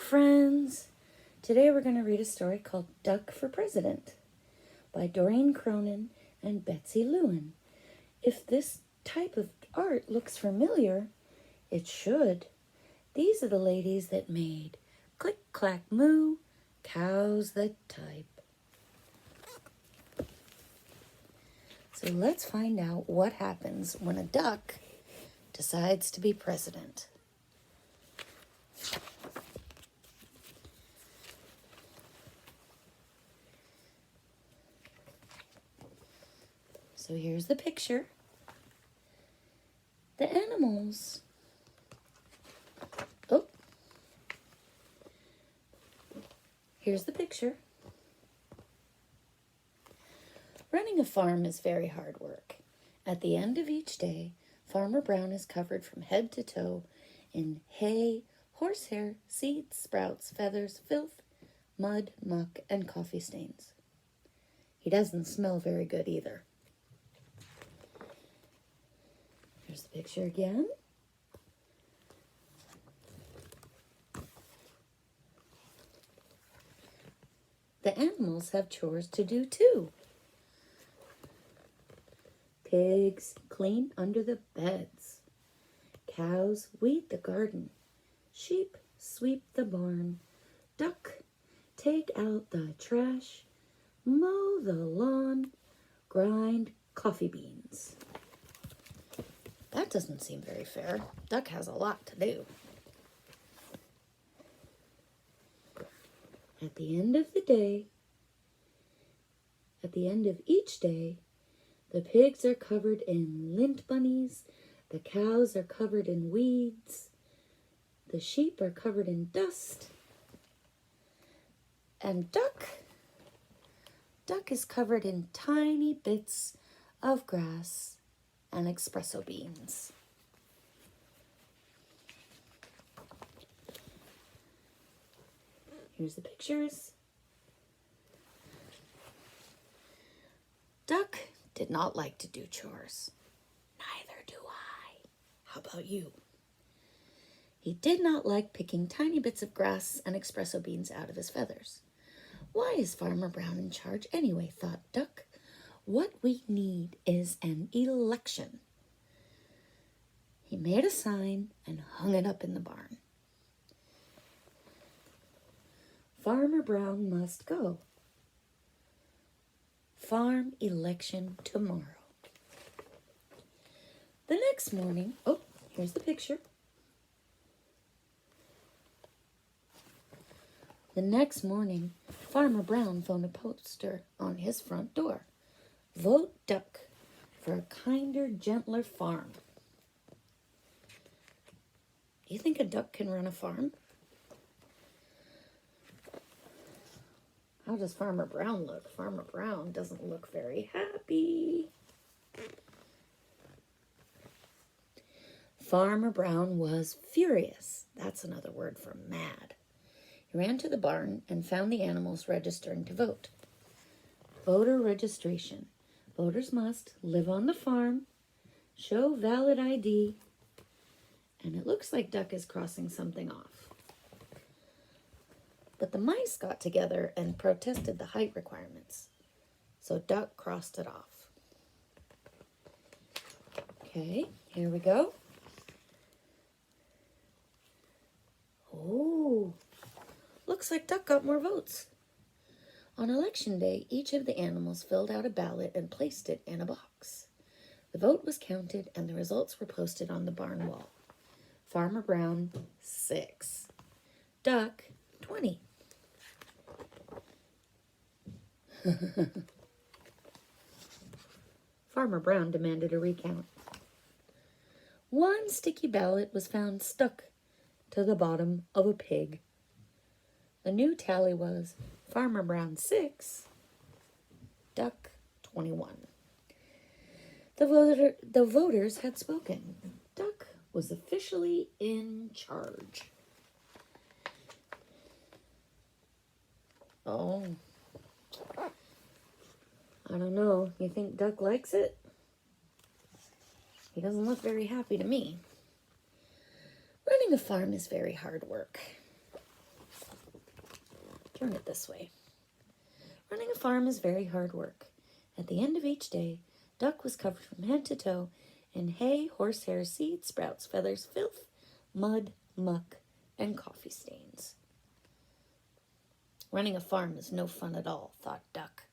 friends. Today we're going to read a story called Duck for President by Doreen Cronin and Betsy Lewin. If this type of art looks familiar, it should. These are the ladies that made Click Clack Moo, Cows That Type. So let's find out what happens when a duck decides to be president. So here's the picture. The animals. Oh. Here's the picture. Running a farm is very hard work. At the end of each day, Farmer Brown is covered from head to toe in hay, horsehair, seeds, sprouts, feathers, filth, mud, muck, and coffee stains. He doesn't smell very good either. Here's the picture again. The animals have chores to do too. Pigs clean under the beds. Cows weed the garden. Sheep sweep the barn. Duck take out the trash. Mow the lawn. Grind coffee beans. That doesn't seem very fair. Duck has a lot to do. At the end of each day, the pigs are covered in lint bunnies, the cows are covered in weeds, the sheep are covered in dust, and Duck is covered in tiny bits of grass and espresso beans. Here's the pictures. Duck did not like to do chores. Neither do I. How about you? He did not like picking tiny bits of grass and espresso beans out of his feathers. Why is Farmer Brown in charge anyway, thought Duck. What we need is an election. He made a sign and hung it up in the barn. Farmer Brown must go. Farm election tomorrow. The next morning, oh, here's the picture. The next morning, Farmer Brown found a poster on his front door. Vote Duck for a kinder, gentler farm. Do you think a duck can run a farm? How does Farmer Brown look? Farmer Brown doesn't look very happy. Farmer Brown was furious. That's another word for mad. He ran to the barn and found the animals registering to vote. Voter registration. Voters must live on the farm, show valid ID, and it looks like Duck is crossing something off. But the mice got together and protested the height requirements, so Duck crossed it off. Okay, here we go. Oh, looks like Duck got more votes. On election day, each of the animals filled out a ballot and placed it in a box. The vote was counted and the results were posted on the barn wall. Farmer Brown, 6. Duck, 20. Farmer Brown demanded a recount. One sticky ballot was found stuck to the bottom of a pig. The new tally was Farmer Brown 6, Duck 21. The voters had spoken. Duck was officially in charge. Oh, I don't know. You think Duck likes it? He doesn't look very happy to me. Running a farm is very hard work. Turn it this way. Running a farm is very hard work. At the end of each day, Duck was covered from head to toe in hay, horsehair, seeds, sprouts, feathers, filth, mud, muck, and coffee stains. Running a farm is no fun at all, thought Duck.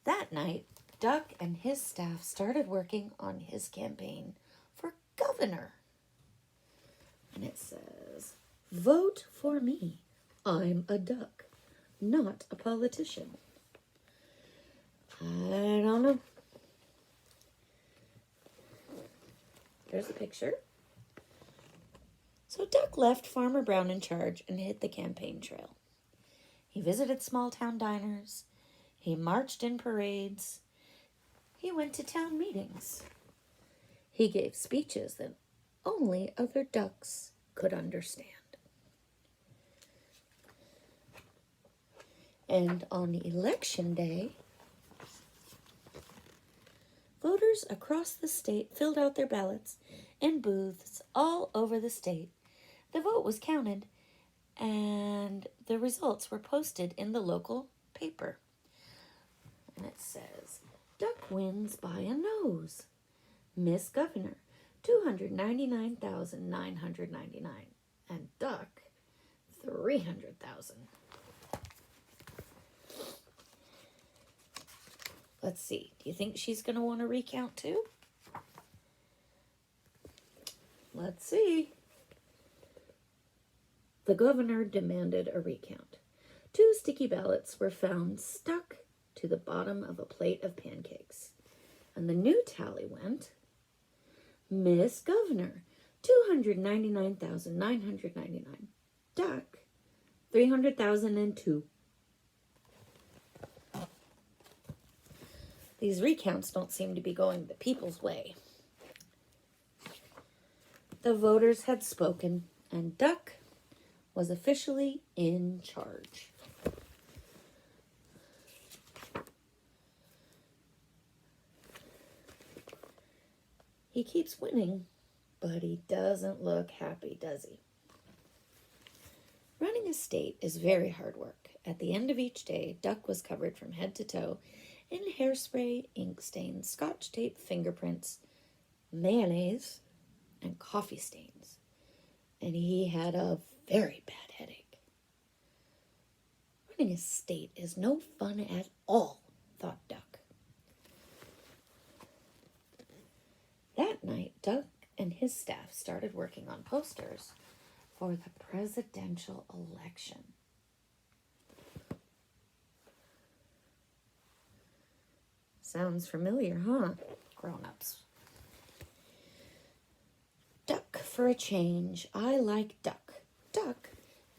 That night, Duck and his staff started working on his campaign for governor. And it says, "Vote for me. I'm a duck, not a politician." I don't know. Here's a picture. So Duck left Farmer Brown in charge and hit the campaign trail. He visited small town diners. He marched in parades. He went to town meetings. He gave speeches that only other ducks could understand. And on election day, voters across the state filled out their ballots in booths all over the state. The vote was counted, and the results were posted in the local paper. And it says, Duck wins by a nose. Miss Governor, 299,999. And Duck, 300,000. Let's see. Do you think she's going to want to recount too? Let's see. The governor demanded a recount. 2 sticky ballots were found stuck to the bottom of a plate of pancakes. And the new tally went, Miss Governor, 299,999. Duck, 300,002. These recounts don't seem to be going the people's way. The voters had spoken, and Duck was officially in charge. He keeps winning, but he doesn't look happy, does he? Running a state is very hard work. At the end of each day, Duck was covered from head to toe in hairspray, ink stains, scotch tape, fingerprints, mayonnaise, and coffee stains. And he had a very bad headache. Running a state is no fun at all, thought Duck. That night, Duck and his staff started working on posters for the presidential election. Sounds familiar, huh, grown-ups? Duck for a change. I like Duck. Duck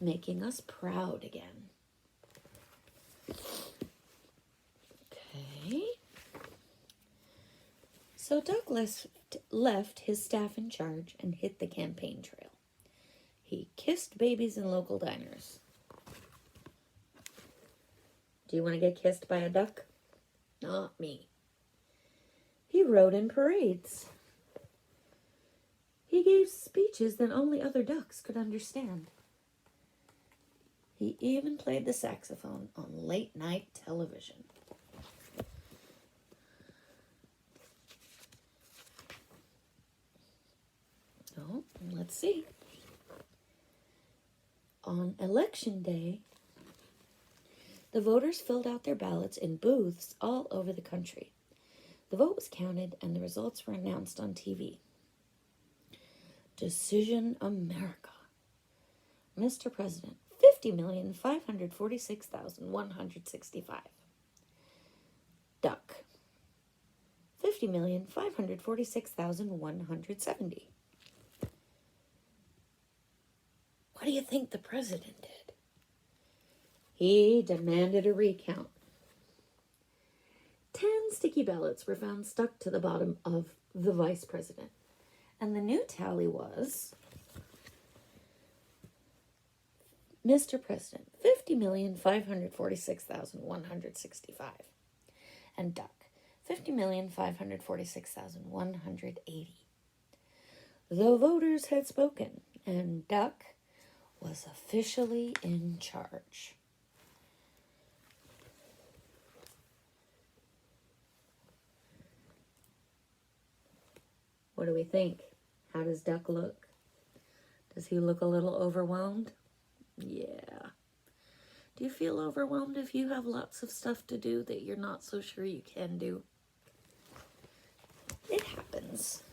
making us proud again. Okay. So Duck left his staff in charge and hit the campaign trail. He kissed babies in local diners. Do you want to get kissed by a duck? Not me. He rode in parades. He gave speeches that only other ducks could understand. He even played the saxophone on late night television. Oh, let's see. On election day, the voters filled out their ballots in booths all over the country. The vote was counted and the results were announced on TV. Decision America. Mr. President, 50,546,165. Duck, 50,546,170. What do you think the president did? He demanded a recount. 10 sticky ballots were found stuck to the bottom of the vice president. And the new tally was, Mr. President, 50,546,165. And Duck, 50,546,180. The voters had spoken, and Duck was officially in charge. What do we think? How does Duck look? Does he look a little overwhelmed? Yeah. Do you feel overwhelmed if you have lots of stuff to do that you're not so sure you can do? It happens.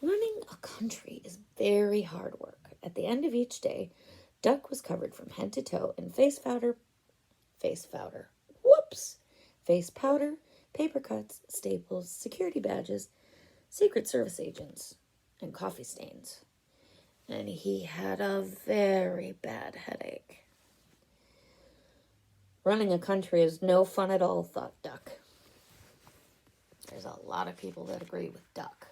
Running a country is very hard work. At the end of each day, Duck was covered from head to toe in face powder, paper cuts, staples, security badges, Secret Service agents, and coffee stains. And he had a very bad headache. Running a country is no fun at all, thought Duck. There's a lot of people that agree with Duck.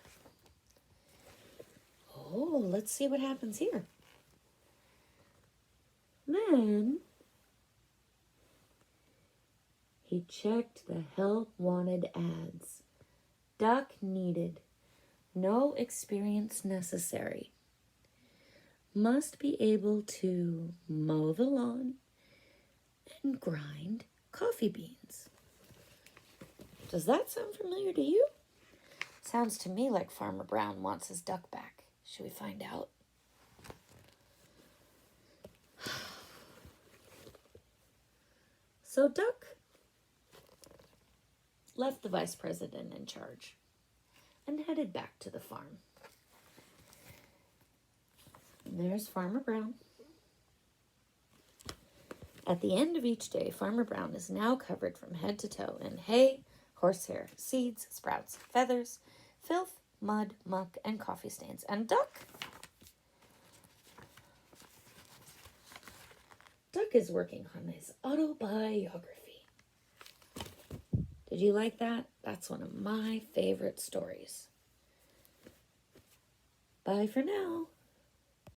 Oh, let's see what happens here. Then he checked the help wanted ads. Duck needed. No experience necessary. Must be able to mow the lawn and grind coffee beans. Does that sound familiar to you? Sounds to me like Farmer Brown wants his duck back. Should we find out? So Duck left the vice president in charge and headed back to the farm. And there's Farmer Brown. At the end of each day, Farmer Brown is now covered from head to toe in hay, horsehair, seeds, sprouts, feathers, filth, mud, muck, and coffee stains. And Duck is working on his autobiography. Did you like that? That's one of my favorite stories. Bye for now.